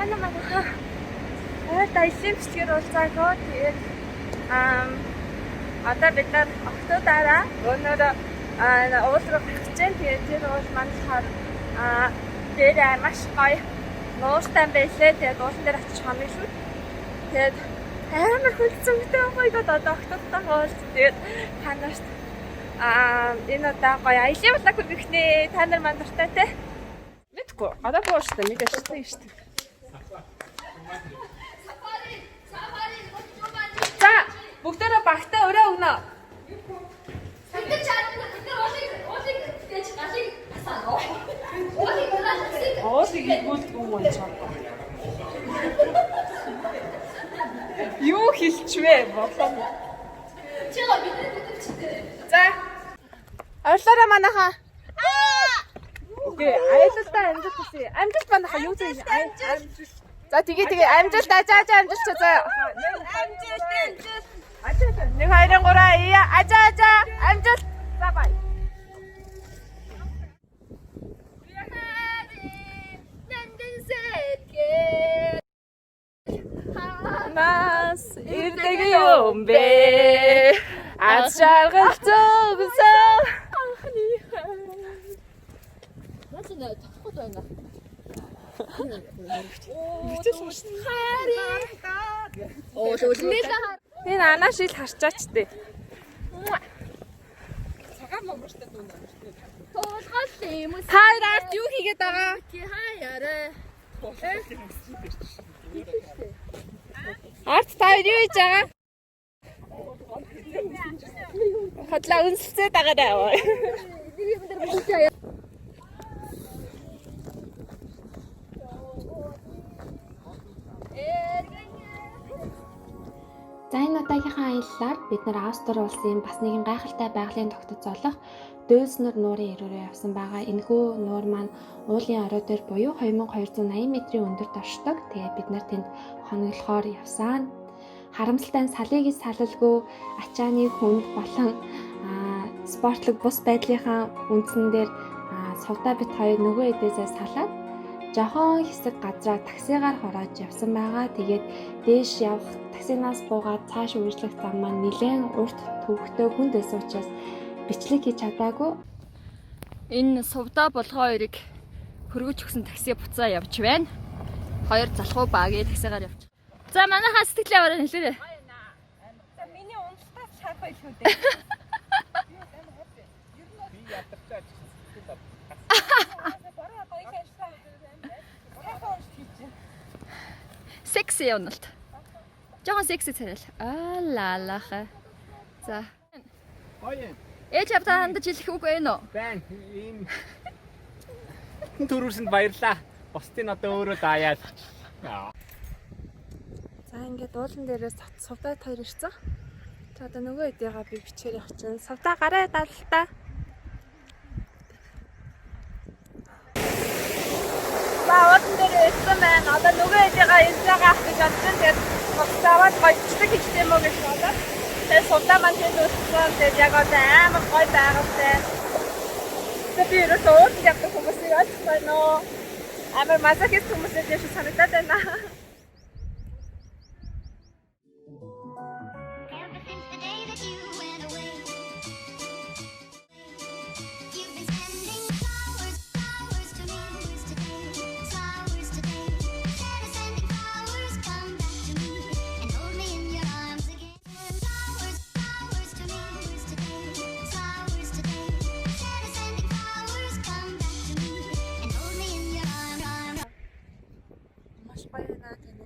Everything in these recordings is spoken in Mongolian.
Манай манайхаа та эсрэг бичлэгээр уулзаагүй. Тэгээд одоо бид нар октодаараа өнөөдөр уул руу гарч जैन. Тэгээд тэр уул манайхаар дээр маш гоё нууртай байлээ. Тэгээд уулан дээр очиж хамын шүү. Тэгээд амар хөлцөнгөтэй гоё одоо октодтойгоо уулз. Тэгээд танаас энэ удаа гоё аялын улааг хүргэнэ. Та нар мандартай те. Мэдгүй. Одоо бооштой мэдээчтэй юм шүү дээ. За, бүгдээрээ багтаа өрөө өгнө. Бид чаатна бид уулыг гэж галыг асаа. Уулыг унаалцыг. Уулыг игүүлдэг юм уу чам. Юу хэлчихвэ болоо. Чигаа бид читэй. За. Орлоороо манайхаа. Окей, аялалдаа амжилт хүсье. Амжилт манайхаа юу зэ амжилт. За тэгээ амжилт ажааж амжилт заа. Амжилт. Ажаа. 1 2 3 ия ажаа амжилт. За бай. Нас ирдэг юм бэ. Аз жаргалцсан анхны Нацнаа тохход байна. Оо шүүлнээ. Энэ анаа шил харчаач тээ. Цагаан монгортой дунд. Туулгал юм уу? Хоёр арт юу хийгээд байгаа? Ки хаяарэ. Арт таар юу хийж байгаа? Хотлоо үнсэлцээ дагаа. Нэг юм дээр бүгд За энэ удаагийнхаа аяллаар бид нар Австри улсын бас нэгэн гайхалтай байгалийн тогтод золох Дөөснөр нуурын ирүүрээ явсан байгаа. Энэхүү нуур маань уулын орой дээр буюу 2280 метрийн өндөрт оршдог. Тэгээд бид нар тэнд хоноглохоор явсан. Харамсалтай нь салыг салалгүй ачааны хүнд болон спортлог бус байдлынхаа үндсэн дээр сувдаа бит хоёр нөгөө эдээсээ салаад жохон хэсэг газраа таксигаар хороож явсан байгаа. Тэгээд дээш явах таксинаас буугаад цааш үржлэх зам маань нэлээд урт төвөгтэй хүнд байсан учраас бичлэг хийж чадаагүй. Энэ сувдаа болгоо хоёрыг хөргөж өгсөн такси буцаа явж байна. Хоёр залхуу багийн таксигаар явж. За манайхаа сэтгэлийн аваараа хэлээрэй. За миний уналтаас шарх байх шүү дээ. Би ядарч Секси уналт. Жохон секси царай. Лалаха. За. Хоёрын. Ээж авдаа хандаж хэлэх үг байна уу? Байн ийм төрүүлсэнд баярлаа. Бусдын одоо өөрөө даяад. За ингээд уулан дээрээс сувдаа хоёр ирсэн. За одоо нөгөө эдээгаа би бичээр явах чинь сувдаа гараа даалтаа. За уулан дээр ирсэн байна. Одоо нөгөө эдээгаа ирж байгаа ах гэж бодсон. Тэгээд сувдаагаад гоё бичлэг хийх юм уу гэж бодоод. Тэгээд сувдаа маань тэнд өссөн. Тэгээд яг одоо амар гоё байгаатай. Тэгээд би ерөөсөө ууланд явдаг хүмүүсийг ойлгохгүй нөө. Амар мазохист хүмүүсээс яш санагдаад байна.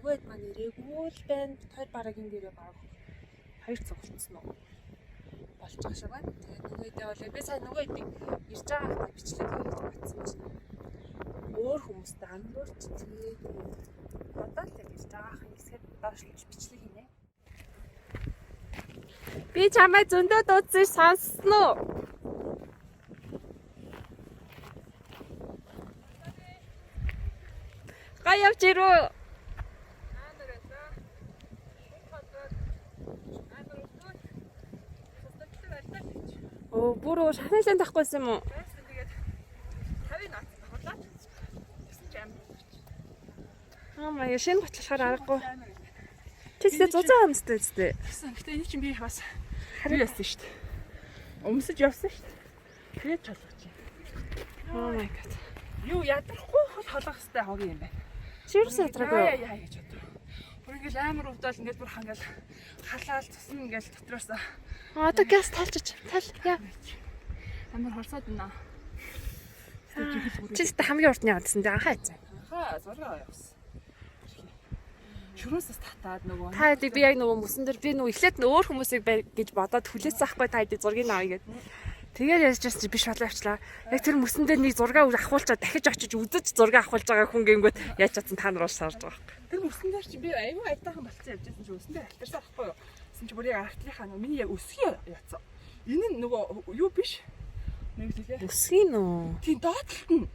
Нөгөөд маань ирээгүй л байна. Хоёр барагийн дээрээ баг хоёр цуглацсан уу? Болж байгаа шиг байна. Тэгээд нөгөөдөө бол би сайн нөгөөдийг ирж байгаа хата бичлэг хийж батсан чинь. Өөр хүмүүстэй амруулж тэгээд одоо л ирж байгаа ах ингэсгээд доошлж бичлэг хийнэ. Би чамайг зөндөө дуудсан сонссон уу? Гай явж ирүү. Оо бүр шахалсан тахгүйсэн юм уу? Тэгээд 50 наац баглаа. Гэсэн ч амар. Маа шинэ готлохоор аргагүй. Тэгсээ зузаан өмстэй зү. Гэтэ энэ чинь би бас харин яасан шүү дээ. Өмсөж явсан шүү дээ. Тэгээд чолгож чинь. Oh my god. Юу ядрахгүй хол холох хэвээр хогийн юм байна. Чирс ядраагүй. Яа гэж бодлоо. Бүр ингээл амар өвдөл ингээл бүр хангаал халаал цусна ингээл дотроос. Одоо газ талчиж. Тал яа. Амар хорсоод байна. Чи тест хамгийн урд нь явдсан дээ анхаа хийсэн. Хаа зургаа явсан. Шүрөөсөс татаад нөгөө. Та хэдийг би яг нөгөө мөсөн дээр би нөгөө эхлээд өөр хүмүүсийг гэж бодоод хүлээсэн ахгүй та хэдийг зургийг авъя гэд. Тэгээд ярьжсэн чи биш болоо авчлаа. Яг тэр мөсөн дээр нэг зураг авахуулчаа дахиж очиж үзэж зураг авахулж байгаа хүн гингүүд яаж чадсан та нараас сарж байгаа юм. Тэр мөсөн дээр чи би аюу айтаахан болцсон явж байсан чи мөсөн дээр алтарсан ахгүй юу? Гэсэн чи бүр яг арахтлынхаа нөгөө миний яг өсгий яцсан. Энэ нь нөгөө юу биш? Нэг зүйлээ. Өсгийн үү? Тийм доотлолт нь.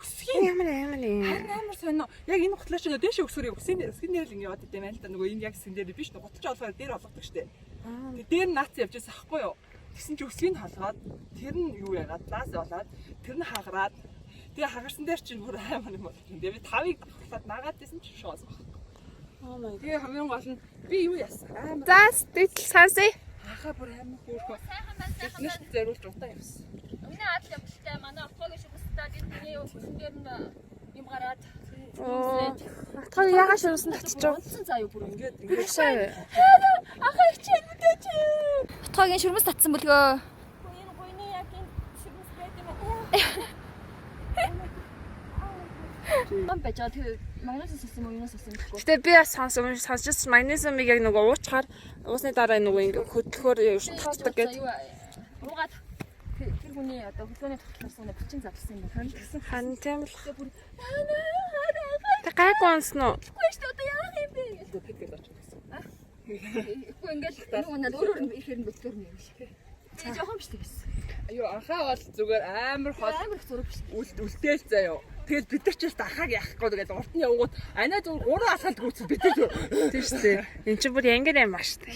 Өсгийн Ямар юм. харин амар сонио. Яг энэ готлоо ч нөө дээшээ өсгөрийг өсгийнээр л ингэ яваад идэм байл та нөгөө энэ яг хэсгэн дээр биш нөө готч олохоор дээр олгодог штэ. Тэгээ дээр наац явж байсан ахгүй юу? Тэгсэн чи өсгийг халгаад тэр нь юу яагаад лаас болоод тэр нь хагараад тэгээ хагарсан дээр чинь бүр амар юм болчих юм. Тэгээ би 5-ыг халаад нагаад байсан чи шоос баг. Oh my god. Тэгээ хамгийн гол нь би юу яасан? Амар За сэтгэл сонсъё. хахаа бүр амар хөөрхөө. Бизнес зориулж удаа явсан. Өмнө адал явдалтай манай отгогийн шүмстэй энэ хүний өсөн дээр нь юм гараад Оо. Атгаа ягаа ширүүлсэн татчихв. унтсан заа юу бүр Ингээд Бишээ. ахаа хичээл мэдээч. Отгогийн шүмс татсан бөлгөө. Энэ гойны яг энэ шүмс байт юм аа. Мам бачаа тэр магнез систем уу юунаас систем гэхгүй. Гэтэ би бас сонсож магнезиумыг яг нөгөө уучаар уусны дараа нөгөө ингэ хөдөлгөөр татдаг гэдэг. Уугаад тэр хүний одоо хөлөөний татлаарсан бичин задлсан юм байна. Хан тийм л. Тэ гайгүй онсон уу? Үгүй шүү дээ одоо яах юм бэ? тэгээд очсон. Үгүй ингээл нөгөө надад өөр ихээр нь бэлтгэр юм шиг. Тэг жоохон биш тэгсэн. Аюу анхаа бол зүгээр амар хол Амар их зураг биш. үлдээл заяа. Тэгэл бид нар ч яст ахааг яахгүй тэгээд урд нь явгууд анаа зүгээр 3 асаалт гүйцэл бид нар Тийм шүү дээ. Энд чинь бүр янгэр юм маш таа.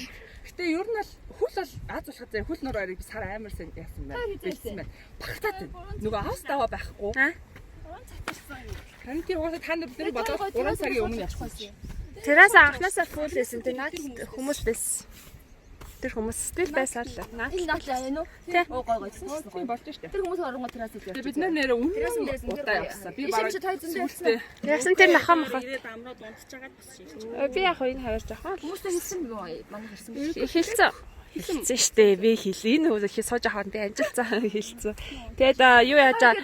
гэтээ ер нь бол хөл бол аз болоход заяа хөл нураарыг би сар амар сэн яасан байна. Бэлсэн байна. Багтаад байна. Нөгөө авс даваа байхгүй. Аа? Харин тийм уусаа та нар бид бодоод 3 цагийн өмнө явсан. Тэрээс анхнаасаа фул байсан. Тэр наад хүмүүс байсан. Тэр хүмүүс стил байсаар л. Наад Энэ наадлаа яа нү? Тий. Оо гой гой гэсэн. Тийм болж штэ. Тэр хүмүүс оронгоо тэрээс л Тэгээ бид нар нэрээ өмнө удаа явсан. Би бараг сүлтэй. Яасан тэр нахаа махаа. Ирээд амраад унтчихагаад бас шилж. Би яг энэ хавар жоохон Хүмүүстэй хэлсэн юм уу? Манай хэлсэн биш. хэлцэн. Хэлцэн штэ. Би хэл энэ үү их сууж ахын би амжилтсан хэлцэн. Тэгээд юу яажаа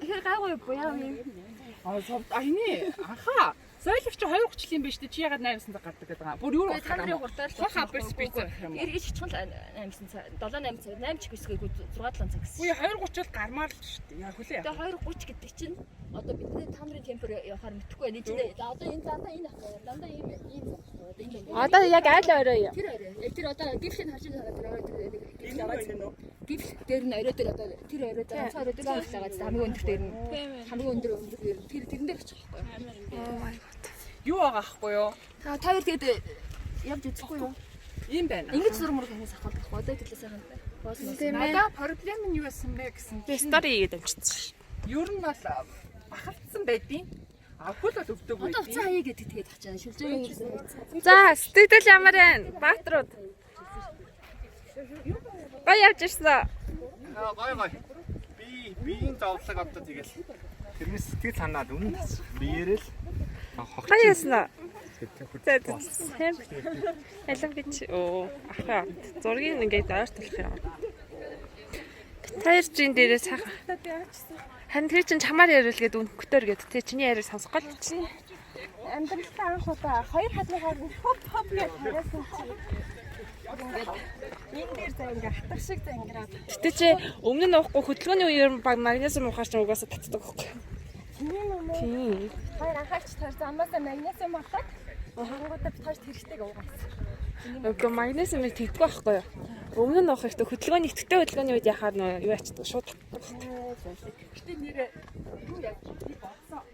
Тэгэхээр гайгүй юу яа юм. энэ анхаа соёлч 2 хүчлэн биш үү? Чи ягаад 8-сан цаг гардаг гэдэг байгаа. Бүр юу Та нарын хурдаар л хаа бис бис юм. Ирж чичгэн 8 цаг 7-8 цаг 8 ч гэсгүй 6-7 цаг гэсэн. Үгүй 2:30 бол гармаар л шүү дээ. Яа хүлээ. Тэгээ 2:30 гэдэг чинь одоо бидний та нарын темпер явахаар мэдхгүй байна. Энд одоо энэ дандаа энэ ахгүй. Дандаа ийм одоо энэ. одоо яг айл орой юу? Тэр орой. Тэр одоо гівшин харж байгаа тэр орой тэр яваад гівш дээр нь орой дээр одоо тэр орой дээр ганц орой дээр байгаа хамгийн өндөр дээр нь хамгийн өндөр дээр тэр тэрэн дээр очих байхгүй. Юу байгаа ахгүй юу? Та хоёр тэгээд явж үзэхгүй юу? Ийм байна. Ингэж зурмөр хэнээс ахвалдах одоо хэлээ сайхан боос мос. Надаа проблем нь юу байсан бэ гэсэн. Би стори хийгээд амжчихсан. Ер нь бол бахалцсан байдیں۔ Авхул бол өвдөг Одоо байдیں۔ уцаа хаяа гэдэг тэгээд тачаа шүлжээ гэсэн. За сэтгэл ямар байна? Баатрууд. Гай явж ирсэн. Гой. Биеийн зовлог одоо тэгэл тэрний сэтгэл санаад үнэн тас. Биеэрэл Гай яснаа. Ялан бич оо ахаа зургийг ингээд ойртолох юм. Таяр чин дээрээ сайхан. Харин тэр чин чамаар яриулгээд үнэхтөр гээд тэ чиний яриаг сонсох гол чинь. Амьдралаа анх удаа 2 хадлагаар хоп гэж харасан чинь. Ингээд энэ дээр заа ингээ хатах шиг заа ingраад. Гэтэ чи өмнө нь уухгүй хөдөлгөөний үеэр баг магнезиум уухаар ч угаасаа татдаг байхгүй. Тийм юм уу? Тийм. Хоёр анхаарч таар замаасаа магнезиум авахад хангуудаа битгаш тэрхтэйг угаасан. Үгүй магнезиумыг тэгдэг байхгүй юу? Өмнө нь уух ихтэй хөдөлгөөний итгэвтэй хөдөлгөөний үед яхаар нөө юу ячдаг шууд татдаг. Гэтэ нэрээ юу яаж би бодсон.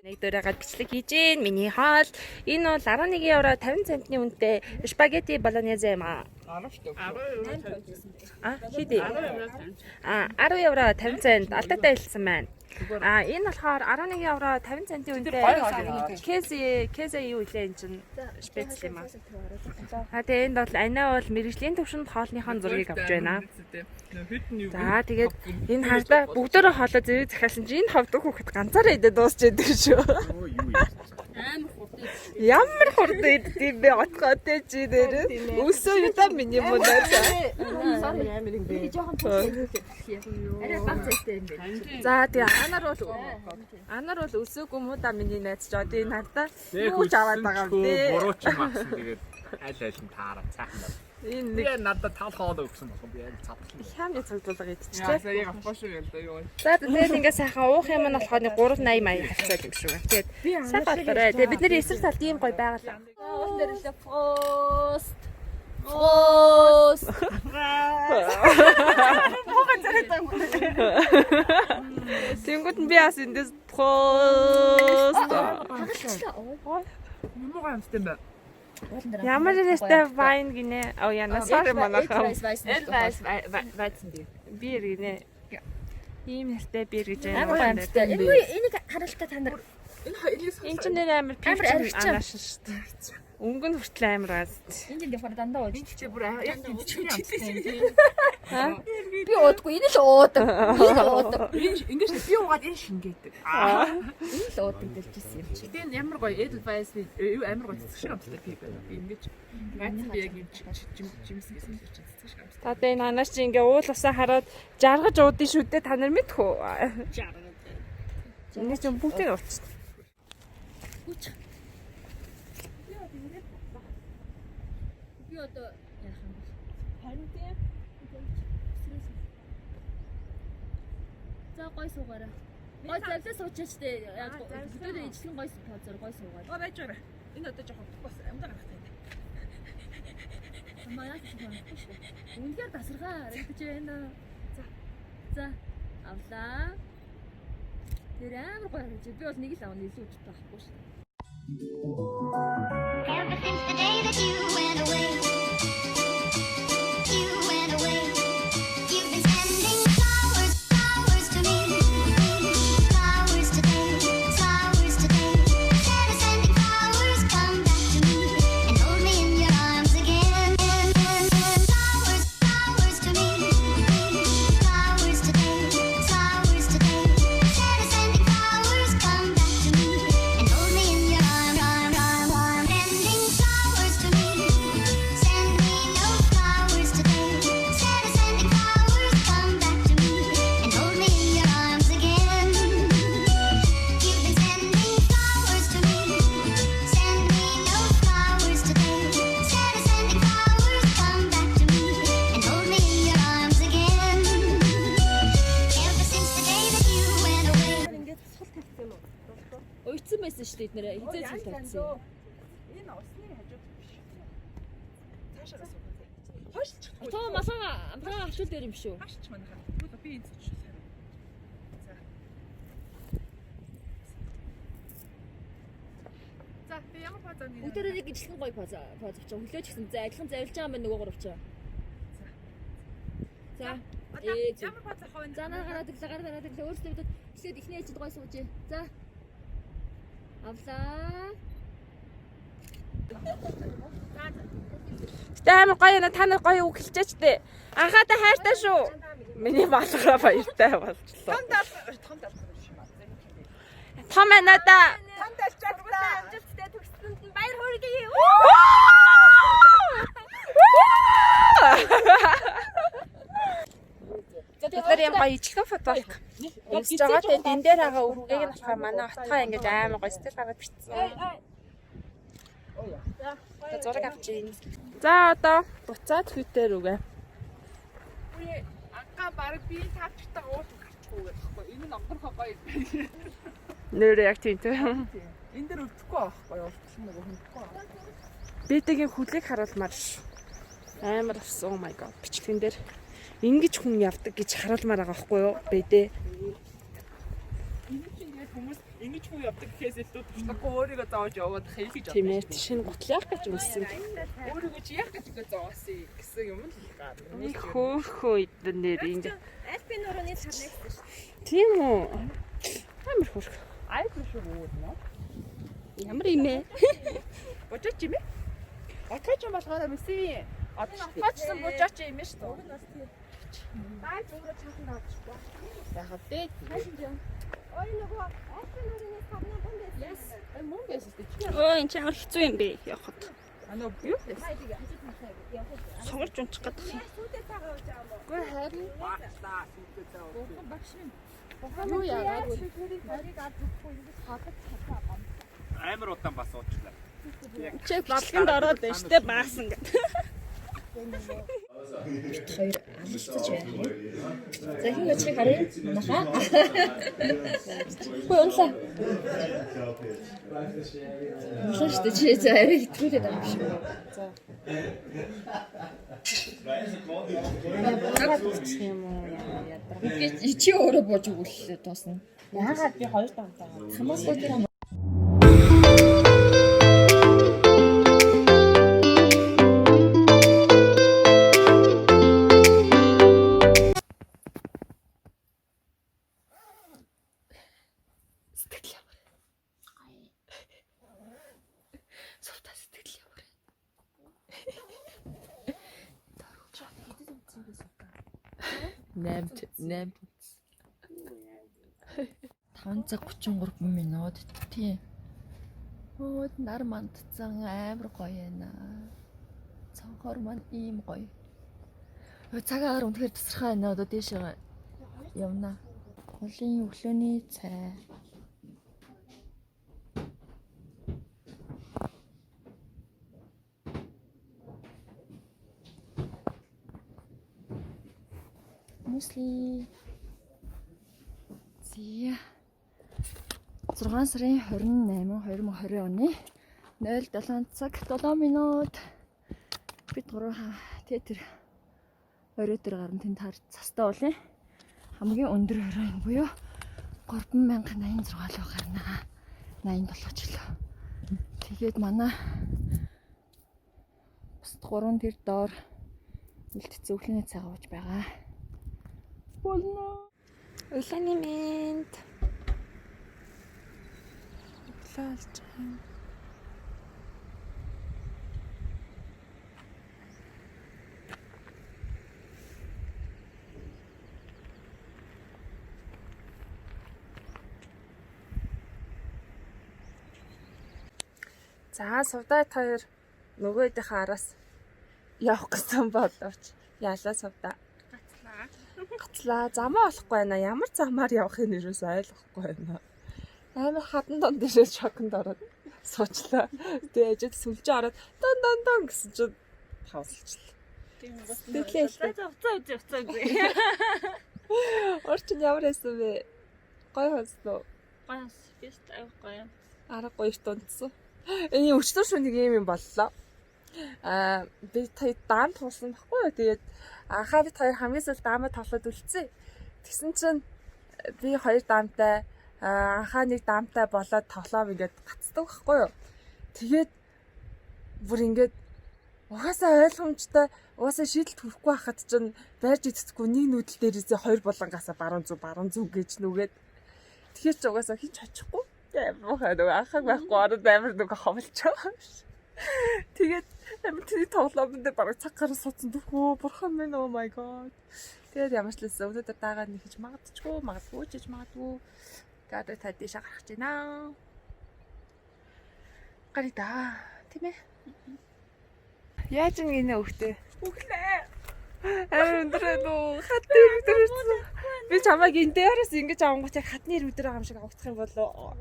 Нэг дөрөөгд бичлэг хийж гин миний хаал энэ бол 11 евро 50 центний үнэтэй спагетти болонезе юм аа. Хийдий. 10 евро 50 цент алдаатай хэлсэн байна. Энэ болохоор 11 евро 50 центийн үнэтэй. Кэзэ юу илээ энэ чинь спецл юм аа. Тэгээ энд бол анаа бол мэрэгжлийн төвшөнд хоолныхон зургийг авч байна. За тэгээд энэ хардаа бүгдөө хоолоо зэрэг захиалсан чинь энэ ховд хүүхэд ганцаараа идэ дуусч идэг шүү. Ямар хурдан идэв бэ отгоотэй чи дээр. Өсөө юу та миний муу даа. Арай бац зэтэй юм бэ. За тэгээ анар бол өсөөгүй муу да миний найз ч одоо энэ хардаа юуж аваад байгаа юм бэ? Буруу ч юм асан тэгээд аль нь таараа цаахан. Энэ нэг надад тал хоолоо өгсөн болох би яг цадгална. Хямны цогцолго идчихлээ. За яг авахгүй шүү ялдаа юу. За тэгээд ингээ сайхан уух юм нь болохоор 380 маяг хацаад юм шүү. Тэгээд сайхан болоорой. Тэгээд бид нэр эсрэг талд ийм гоё байгалаа. Уул дэрлээ фрост. Тэнгүүд нь би бас эндээс пост. Муугаа юмстай бай. Ямар нэстэй вайн гинэ. Оо яна сар манайхаа. Вайцэн би. Бир гинэ. Ийм нэртэй бир гэж Амар байна. амттай. Энийг харалтаа та нар Энд чинь нэр амар пивч анааш шүү дээ. Өнгө нь хүртэл амар газ. энд явахаар дандаа ууж. Чи бүр яг тийм амттай. Би уудгүй энэ л уудаг. Энэ уудаг. Ингэж би уугаад энэ шингээдэг. Энэ л уудаг дэлжсэн юм чи. Тэгээд ямар гоё Edelweiss юу амар гоё цэцэг шиг амттай пив байна. Би ингэж гайц би яг юм жимс гэсэн л чинь цэцэг шиг амттай. Та одоо энэ анаас чи ингээ уул усаа хараад жаргаж уудын шүү дээ. Та нар мэдэх үү? Энэ чинь бүгдийг ууч. Би одоо яах юм бэ? Харин тийм. За гой суугаарай. Гой завлаа суучаач дээ. Яг бүгдээ ижлэн гой позор гой суугаад. Оо байж байгаа. Энэ одоо жоохон бас амдаа гарах юм. Хамаа яах юм бэ? Үнэхээр тасархаа харагдаж байна. За авлаа. Тэр амар гой харагдаж. Би бол нэг л авна илүү ч байхгүй шүү. Ever since the day that you went away, you've been sending flowers to me, flowers today, instead of sending flowers, come back to me and hold me in your arms again. Flowers to me, flowers today, instead of sending flowers, come back to me and hold me in your arms. Sending flowers to me, send me no flowers today. Instead of sending flowers, come back to me and hold me in your arms again. You've been sending flowers to me, send me no flowers today. Instead of sending flowers, come back to me and hold me in your arms again. Ever since the day that you went away. Уйцсан байсан шүү дээ эднэрээ. Хизээ цэл тавьсан. Энэ усны хажууд биш. Цаашаа суугаад. Хойшлч. Тоо малаа авчул дээр юм шүү. Хашч манайхаа. Би энэ ч сайн. За. За би ямар базаа нэг. Бүгдээрээ нэг ижилхэн гой поз авчих. Хөлөөч гэсэн адилхан завилж байгаа юм нөгөө гуравчаа. За. Ямар базаа хаваа. За наа гараад ирлээ өөрсдөө тэгээд ихний ээжид гой суужээ. За. Авлаа. Тэ амар гоё на та нар гоё үг хэлчихэж дээ. Анхаадаа хайртай шүү. Миний малгаараа баяртай болчихлоо. Том байна да. Амжилттай төгсөнд нь баяр хүргэе. Тэгэхээр юм гоё ичгэн фотолог. Үсэж байгаа. Тэгээд энэ дээр байгаа үргийг нь болохоор манай отгоо ингэж амар гоё стил гараад бичсэн. За зураг авчих. За одоо буцаад Twitter үгээ. Үе ангаа баг би таачтаа уул гарчихгүй байхгүй. Энэ нь амтархаа гоё. Нэр яг тийм тэ. Энэ дээр өвдөхгүй байхгүй уулзсан нөгөө хүндхгүй. Битэгийн хүлээг харуулмаар ш. Амар авсан. Oh my god. Бичлэгэн дээр ингэж хүн явдаг гэж харуулмаар байгаа байхгүй юу? Бэдэ. Энэ чинь ингээд хүмүүс Ингэж хүү явдаг гэхээс илүү туршлахгүй өөрийгөө зоож яваад хэлж Тийм ээ шинэ гутал яах гэж үссэн. өөрийгөө чи яах гэж зоосоо гэсэн юм л их гад. Нэг хөөхөө идэн дээр ингэ. Альпин нурууны сарнаа гэсэн шүү. Тийм үү. Амар хөөх. Айх шүү үүднэ. Ямар юм бэ? Бочооч юм ээ. Отгооч юм болохоор мэсээ. Отгоочсон бужаач юм шүү дээ. Дай зүгээр чанхан давчихгүй. Яхав дээ. Ой нөгөө альпин нурууны сарнаа бомб байсан. Мөн байсан дээ. Өө энэ ч амар хэцүү юм бэ явахад. Анаа юу? Сонголж унчих гэдэг юм. Сүүдэд байгаа уу жаа мó. Гүй харин багтаа сүлдээ заа. Багшин. Юу яагаад вэ? Тэрийг харийг авч өгөхгүй ингэж хадаж чадаа. Амар удаан бас уучлаа. Чи бодлогонд ороод байна штэ баасан гэдэг. Хоёр амлцаж байна. За хин өчиг харъя. Маха. Хөөе унлаа. Унлаа штэ чи за арай хэтрүүлээд байгаа юм шиг. За. Чи өөрөө бууж өгүүлээ дуусна. Яагаад би хоёр давтаа. Хамаас өөр Нэм 5 цаг 33 минут тий. Өөд нар мандцсан амар гоё байна. Цонхоор маань ийм гоё. Цагаагаар үнэхээр тасархаа байна. Одоо дээш явна. Голын өглөөний цай. Мусли. Зя. 6 сарын 28 2020 оны 07 цаг 7 минут. Бид гурав театр оройдор гарна тэнд харж цастаа уулын хамгийн өндөр оройн буюу 3086 руу гарна. 87 ч лөө. Тэгээд манай бусд 3 тэр доор үлдсэн өглөөний цайгаа ууж байгаа. Болно. Өглөөний мэнд. Лалч. За сувдаад хоёр нөгөөдийнхээ араас явах гэсэн боловч яалаа сувдаа. Гацлаа. Замаа болохгүй байна. Ямар замаар явахыг нэрээс ойлгохгүй байна. Амар хадан дон дээрээ шоконд ороод суучлаа. Тэгээ ажид сүлжээ ороод дон гэсэн чинь тавсалчлаа. Тийм үү. Уцаа. Орчин ямар байсан бэ? Гоё хонсноо. Гоё фест гоё. Арга гоёрт унтсан. Энэ өчтөр шөнө нэг юм боллоо. Би та даан туулсан баггүй юу? Тэгээд анхаа бид хоёр хамгийн сүүлд даамаа тоглоод үлдсэн. Тэгсэн чинь би хоёр даамтай анхаа нэг даамтай болоод тоглоом ингээд гацдаг байхгүй юу? Тэгээд бүр ингээд угаасаа ойлгомжтой угаасаа шийдэл төрөхгүй байхад чинь байрж идэхгүй нэг нүдэл дээрээсээ хоёр булангаасаа баруун зүг гэж нүгээд тэгэхээр ч угаасаа хийж очихгүй. Амар нөгөө анхаг байхгүй ороод амар нөгөө ховлж байгаа юм шиг. Тэгээд амар тэр тоглоомд бараг цаг гараа суудсан дөхөө бурхан минь oh my god. Тэгээд ямар ч лээс өнөөдөр дагаад нэг хийж магадгүй ч хийж магадгүй. Тэгээд та дэше гарах гэж байна. Гарида тийм ээ. Яаж ингэ өгтөө? Өглөө. Өндрөө нөө хатны өдрөөс би чамайг энэ дээрээс ингэж авангууд яг хатны өдөр байгаа юм шиг авагдах юм болоо.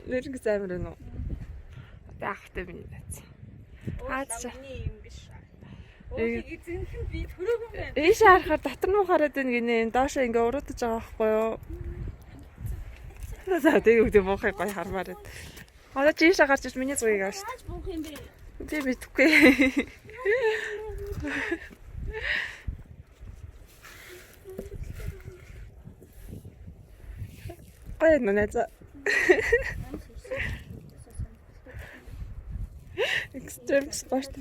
Нэрнгэс амар байна уу? Таахтай миний нац. Аачаа. Миний юм биш. Өөгийг эзэнхэн би төрөөгүй байна. Ийш харахаар дотор нь хараад байна гинэ. Доошоо ингээ уруудаж байгаа байхгүй юу? За тэг үгдээ буухай гой хармаар байна. Одоо чи ийш гарч иж миний зугийг авч. Яаж буух юм бэ? Би мэдгүй. Гоё нэ за. Extreme sport.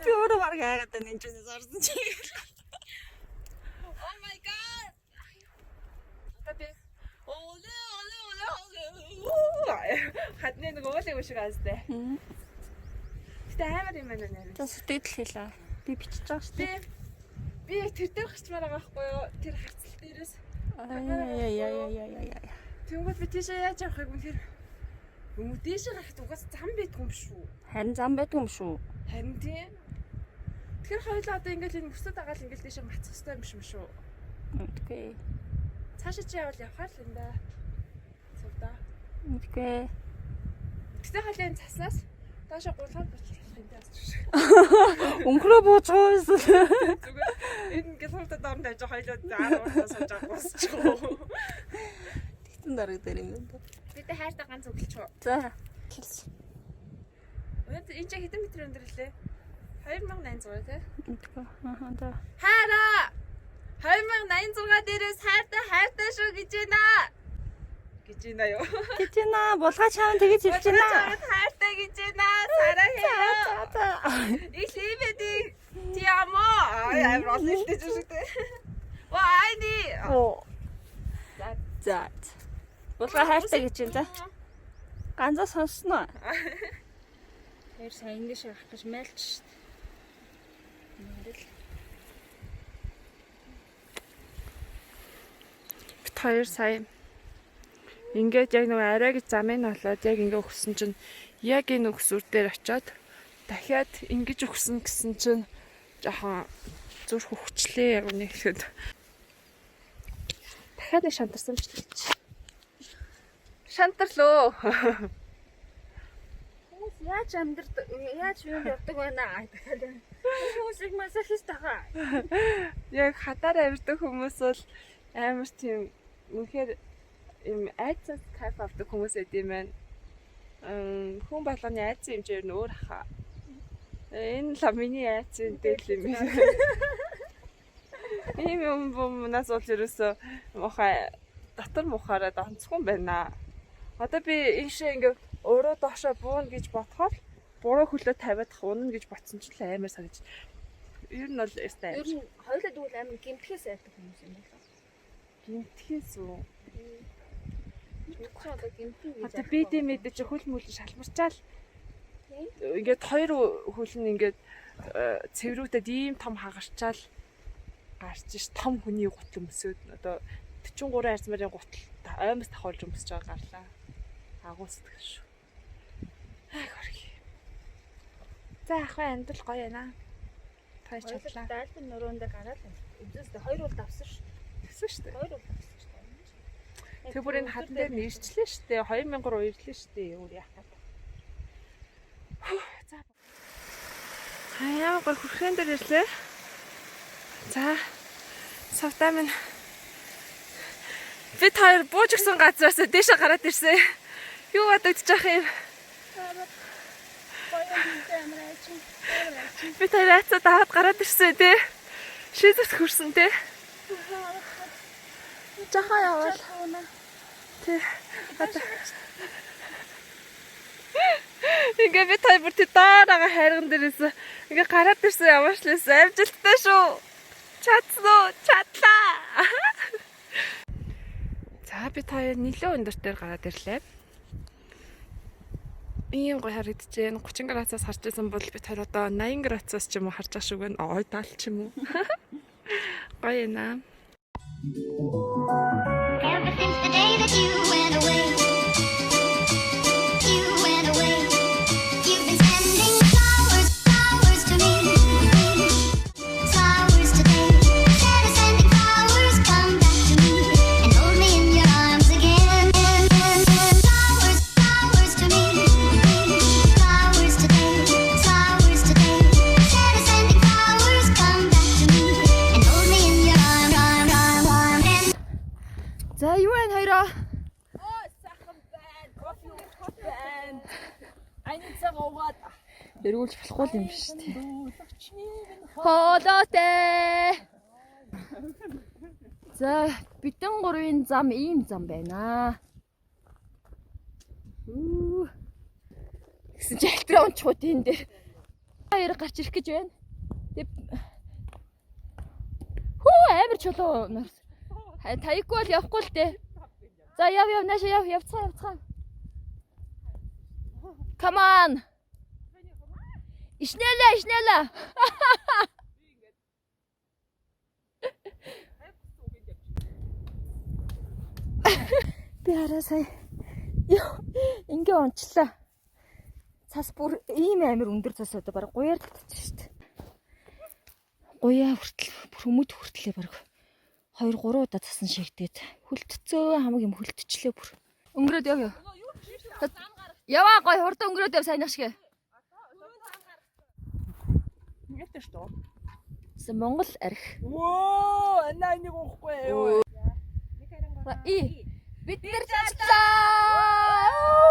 Би өөрөө баг хайгаад байна энэ ч зорсон чи. Oh my god. Хадны нэг уулын шиг аастай. Гэтэ амар юм байна нэр. За сэтгэл хэлээ. Би бичиж байгаа шүү дээ. Би тэр дээр гарчмаар байгаа байхгүй юу? Тэр хацал дээрээс. Яа. Тэнгүүд би тийшээ яаж явахыг үнэхээр дээшээ гарахт угаас зам байдгүй юм шүү. Харин зам байдгүй юм шүү. Харин тийм. Тэр хоёулаа одоо ингээл энэ өсөд агаал ингээл дээшээ мацах хэрэгтэй юм шиг шүү. Үгүй. Цаашаа чи явал явахаар л юм да. Цогдоо. Үгүй. Гэтэ халын цаснаас доошоо гулгаар бичих юм да. Өнхрөө бууж байгаа эсвэл Зүгээр энэ ингээд хамтаа дорн тавьж хоёулаа 10 удаа сууж байгаа босчихоо. тэгтэн дараг дээр юм байна. Бид хайртай ганц өглөчөө. За. Хэлс. Энэ ч хэдэн метр өндөр лээ? 2800 тий? Үгүй. За. Хайраа! 2800 дээрээс хайртай шүү гэж байна. Гэж байна юу? Гэж байна. Булгаа чааван тэгэж хэлж байна. Хайртай гэж байна. Сараа хээ. Ich liebe dich. Ti amo. I'm not listening to you. Why ni? Оо. За. Булгаа хайртай гэж байна. Ганцаа сонсноо. Тэр сайн ингэж авах гэж мэлж шít. Бид хоёр сая ингээд яг нэг арай гэж замын болоод яг ингээ өгсөн чинь яг энэ өгсүр дээр очиод дахиад ингэж өгсөн гэсэн чинь жоохон зүрх хөвчлээ яг үнэхээр дахиад шантарсан ч гэж шантарлоо. Хүмүүс яаж амьдрдаг, яаж юм явдаг байна. Хүмүүсийг масахист байгаа. Яг хатаар амьддаг хүмүүс бол амар тийм үнэхээр юм айцаас кайф авдаг хүмүүс эд юм байна. Хүн болгоны айцын хэмжээр нь өөр хаа. Энэ л миний айцын дээл юм. Ийм юм нас бол ерөөсөө мохоо дотор мухаараа онцгүй байна. Одоо би ийшээ ингээ өөрөө доошоо буун гэж бодохоор буруу хөлөө тавиад унана гэж бодсон ч л амар санаж. Ер нь бол ястай. Ер нь хоёулаа дүүл амин гимтгээс айдаг хүмүүс юм байна. Гинтгээс үү? Одоо гимтгий гэж. Одоо би тийм мэдээ чи хөл мүл шалмарчаал. Ингээд хоёр хөл нь ингээд цэврүүдэд ийм том хагарчаал гарч ш том хүний гутал өмсөд одоо 43 арзмарын гутал аймаас давхуулж өмсөж байгаа гарлаа. Агуу сэтгэл шүү. Ай горги. За ахаа амдал гоё байна. Тайч чадлаа. Дайлтын нөрөөндөө гараад үзээсээ хоёр бол давсан шүү. Тэгсэн шүү дээ. Хоёр бол давсан шүү. Тэг бүр энэ хатан дээр нь ирчлээ шүү дээ. 2003 ирлээ шүү дээ. Өөр яах вэ? За. Хаяа гол хүрхэн дээр ирлээ. За. Савтаа минь. Бид хоёр бууж өгсөн газраас дээшээ гараад ирсэн. Юу бодогдож байгаа юм? Бид хоёр айцаа даваад гараад ирсэн тий. Шийдвэрт хүрсэн тий. Жахаа явал. Тий. Ингээ бид хоёр бүр тий доороо хайрган дээрээс ингээ гараад ирсэн ямар ч лээс амжилттай шүү. Чадлаа. За бид хоёр нэлээд өндөр дээр гараад ирлээ. Ийм гоё харагдаж байна. 30 градусаас харж байсан бол бид хоёр одоо 80 градусаас ч юм уу харж байгаа шиг байна. Ой таал ч юм уу. Гоё наа. Ever since the day that you went away, you've been sending flowers to me, flowers today. Instead of sending flowers, come back to me and hold me in your arms again. Flowers to me, flowers today, flowers today. Instead of sending flowers, come back to me and hold me in your arms. За юу вэ хоёроо? эргүүлж болохгүй юм биш тий. Хоолойтой. За бидэн гурвын зам ийм зам байна. Гэсэн чи альтраа унчхууд энэ дээр хоёр гарч ирэх гэж байна. Хөө амар чулуу нарс. Таяхгүй бол явахгүй л дээ. За яв нааша явцгаа. Come on. Ишнэлэ. Би хараа ингээ унчлаа. Цас бүр ийм амар өндөр цас одоо баг гуяар татчих шүү дээ. Гуяа хүртэл бүр өмд хүртлээ баг 2-3 удаа цасан шигдээд хөлтцөө хамаг юм хөлтчлээ бүр. Өнгөрөөд яв. Яваа гой хурд өнгөрөөд яв сайнах шиг. Ингээд шүү дээ. Монгол арх. Воо, анаа энийг уухгүй юу? Бид нар чачлаа.